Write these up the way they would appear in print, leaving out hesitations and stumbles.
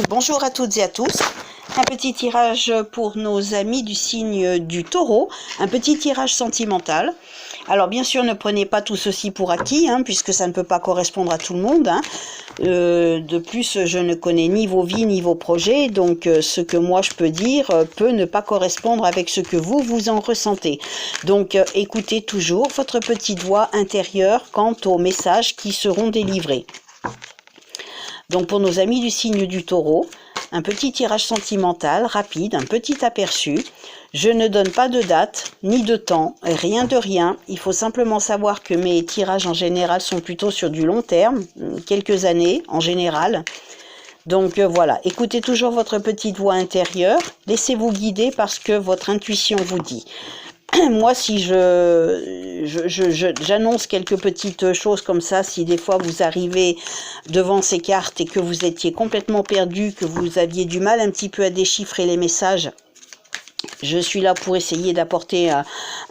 Bonjour à toutes et à tous. Un petit tirage pour nos amis du signe du Taureau, un petit tirage sentimental. Alors bien sûr, ne prenez pas tout ceci pour acquis, puisque ça ne peut pas correspondre à tout le monde. De plus, je ne connais ni vos vies ni vos projets, donc ce que moi je peux dire peut ne pas correspondre avec ce que vous en ressentez. Donc écoutez toujours votre petite voix intérieure quant aux messages qui seront délivrés. Donc pour nos amis du signe du Taureau, un petit tirage sentimental, rapide, un petit aperçu. Je ne donne pas de date, ni de temps, rien de rien. Il faut simplement savoir que mes tirages en général sont plutôt sur du long terme, quelques années en général. Donc voilà, écoutez toujours votre petite voix intérieure, laissez-vous guider parce que votre intuition vous dit. Moi, si j'annonce quelques petites choses comme ça, si des fois vous arrivez devant ces cartes et que vous étiez complètement perdu, que vous aviez du mal un petit peu à déchiffrer les messages, je suis là pour essayer d'apporter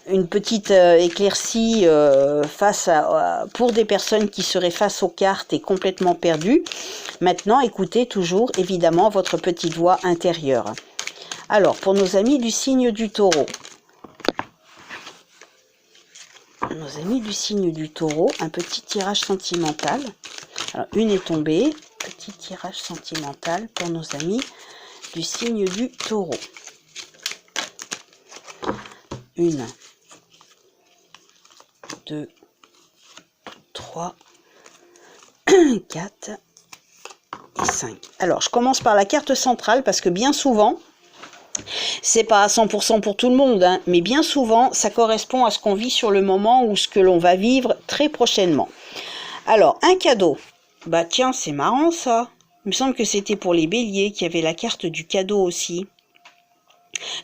une petite éclaircie pour des personnes qui seraient face aux cartes et complètement perdues. Maintenant, écoutez toujours évidemment votre petite voix intérieure. Alors, pour nos amis du signe du Taureau, un petit tirage sentimental. Alors, une est tombée, petit tirage sentimental pour nos amis du signe du Taureau. 1, 2, 3, 4 et 5. Alors, je commence par la carte centrale parce que bien souvent, c'est pas à 100% pour tout le monde, mais bien souvent, ça correspond à ce qu'on vit sur le moment ou ce que l'on va vivre très prochainement. Alors, un cadeau. Bah tiens, c'est marrant ça. Il me semble que c'était pour les béliers qui avait la carte du cadeau aussi.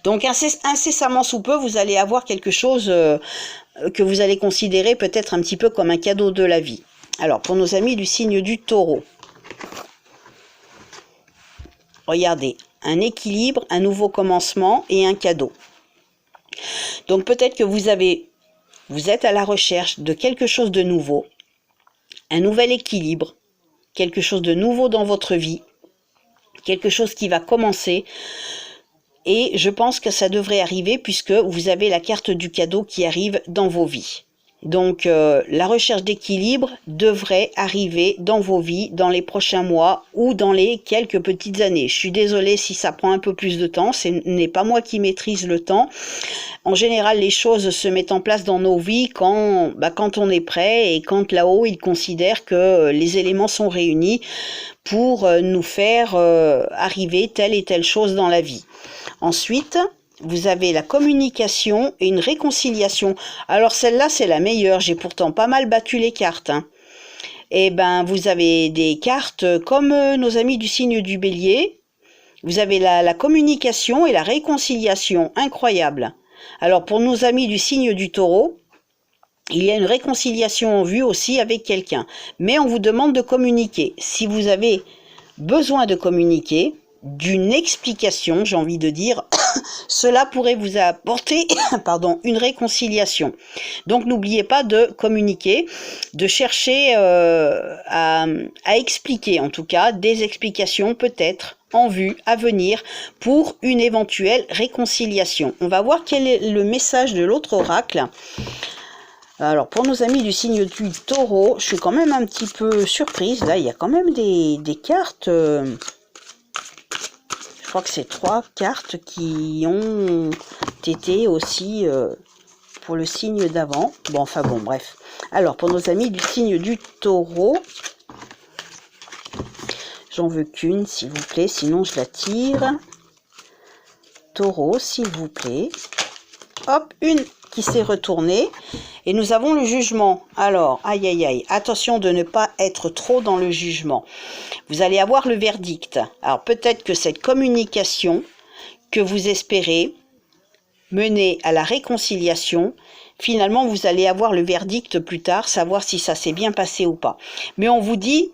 Donc, incessamment sous peu, vous allez avoir quelque chose que vous allez considérer peut-être un petit peu comme un cadeau de la vie. Alors, pour nos amis du signe du Taureau. Regardez, un équilibre, un nouveau commencement et un cadeau. Donc peut-être que vous êtes à la recherche de quelque chose de nouveau, un nouvel équilibre, quelque chose de nouveau dans votre vie, quelque chose qui va commencer. Et je pense que ça devrait arriver puisque vous avez la carte du cadeau qui arrive dans vos vies. Donc la recherche d'équilibre devrait arriver dans vos vies dans les prochains mois ou dans les quelques petites années. Je suis désolée si ça prend un peu plus de temps, ce n'est pas moi qui maîtrise le temps. En général, les choses se mettent en place dans nos vies quand on est prêt et quand là-haut ils considèrent que les éléments sont réunis pour nous faire arriver telle et telle chose dans la vie. Ensuite, vous avez la communication et une réconciliation. Alors celle-là, c'est la meilleure. J'ai pourtant pas mal battu les cartes. Et vous avez des cartes comme nos amis du signe du Bélier. Vous avez la communication et la réconciliation. Incroyable. Alors pour nos amis du signe du Taureau, il y a une réconciliation en vue aussi avec quelqu'un. Mais on vous demande de communiquer. Si vous avez besoin de communiquer, d'une explication, j'ai envie de dire, cela pourrait vous apporter une réconciliation. Donc n'oubliez pas de communiquer, de chercher à expliquer, en tout cas, des explications peut-être en vue, à venir, pour une éventuelle réconciliation. On va voir quel est le message de l'autre oracle. Alors, pour nos amis du signe du Taureau, je suis quand même un petit peu surprise. Là, il y a quand même des cartes... Je crois que c'est 3 cartes qui ont été aussi pour le signe d'avant. Bref. Alors, pour nos amis du signe du Taureau, j'en veux qu'une, s'il vous plaît, sinon je la tire. Taureau, s'il vous plaît. Hop, une qui s'est retournée. Et nous avons le jugement. Alors, aïe, aïe, aïe, attention de ne pas être trop dans le jugement. Vous allez avoir le verdict. Alors, peut-être que cette communication que vous espérez mener à la réconciliation, finalement, vous allez avoir le verdict plus tard, savoir si ça s'est bien passé ou pas. Mais on vous dit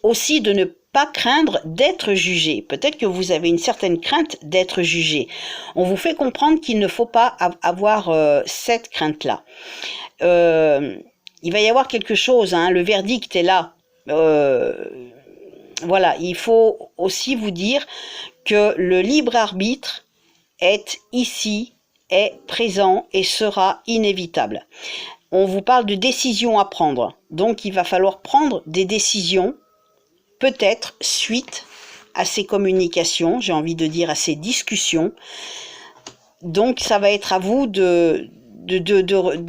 aussi de ne pas craindre d'être jugé. Peut-être que vous avez une certaine crainte d'être jugé. On vous fait comprendre qu'il ne faut pas avoir cette crainte-là. Il va y avoir quelque chose, le verdict est là. Voilà, il faut aussi vous dire que le libre arbitre est ici, est présent et sera inévitable. On vous parle de décisions à prendre, donc il va falloir prendre des décisions, peut-être suite à ces communications, j'ai envie de dire à ces discussions. Donc ça va être à vous de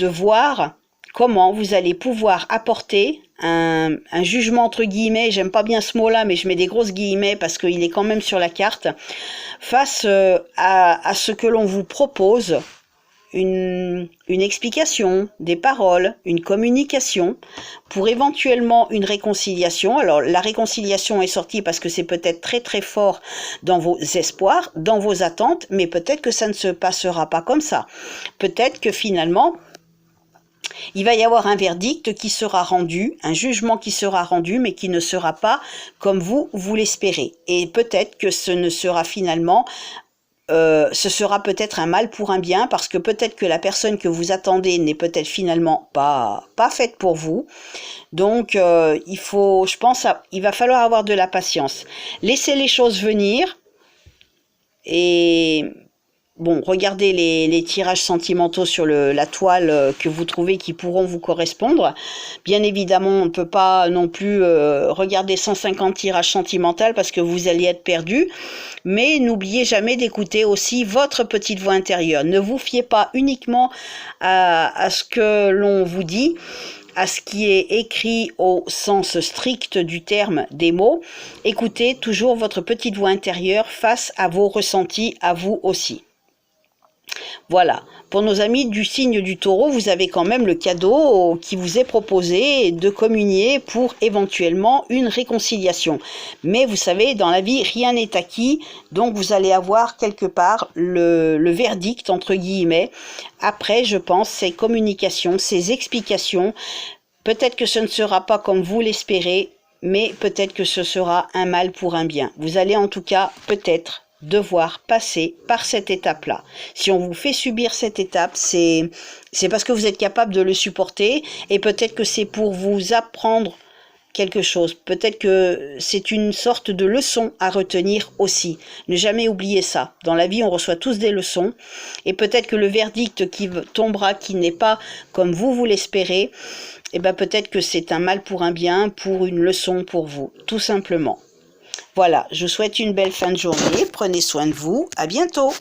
voir comment vous allez pouvoir apporter un jugement entre guillemets, j'aime pas bien ce mot-là, mais je mets des grosses guillemets parce qu'il est quand même sur la carte, face à ce que l'on vous propose, une explication, des paroles, une communication pour éventuellement une réconciliation. Alors la réconciliation est sortie parce que c'est peut-être très très fort dans vos espoirs, dans vos attentes, mais peut-être que ça ne se passera pas comme ça. Peut-être que finalement il va y avoir un verdict qui sera rendu, un jugement qui sera rendu, mais qui ne sera pas comme vous l'espérez. Et peut-être que ce ne sera finalement ce sera peut-être un mal pour un bien, parce que peut-être que la personne que vous attendez n'est peut-être finalement pas faite pour vous. Donc il va falloir avoir de la patience. Laissez les choses venir et bon, regardez les tirages sentimentaux sur la toile que vous trouvez qui pourront vous correspondre. Bien évidemment, on ne peut pas non plus regarder 150 tirages sentimentaux parce que vous allez être perdu. Mais n'oubliez jamais d'écouter aussi votre petite voix intérieure. Ne vous fiez pas uniquement à ce que l'on vous dit, à ce qui est écrit au sens strict du terme des mots. Écoutez toujours votre petite voix intérieure face à vos ressentis, à vous aussi. Voilà, pour nos amis du signe du Taureau, vous avez quand même le cadeau qui vous est proposé de communier pour éventuellement une réconciliation. Mais vous savez, dans la vie, rien n'est acquis, donc vous allez avoir quelque part le verdict, entre guillemets. Après, je pense, ces communications, ces explications, peut-être que ce ne sera pas comme vous l'espérez, mais peut-être que ce sera un mal pour un bien. Vous allez en tout cas, peut-être, devoir passer par cette étape-là. Si on vous fait subir cette étape, c'est parce que vous êtes capable de le supporter, et peut-être que c'est pour vous apprendre quelque chose. Peut-être que c'est une sorte de leçon à retenir aussi. Ne jamais oublier ça. Dans la vie, on reçoit tous des leçons, et peut-être que le verdict qui tombera, qui n'est pas comme vous l'espérez, eh ben peut-être que c'est un mal pour un bien, pour une leçon pour vous, tout simplement. Voilà, je vous souhaite une belle fin de journée, prenez soin de vous, à bientôt.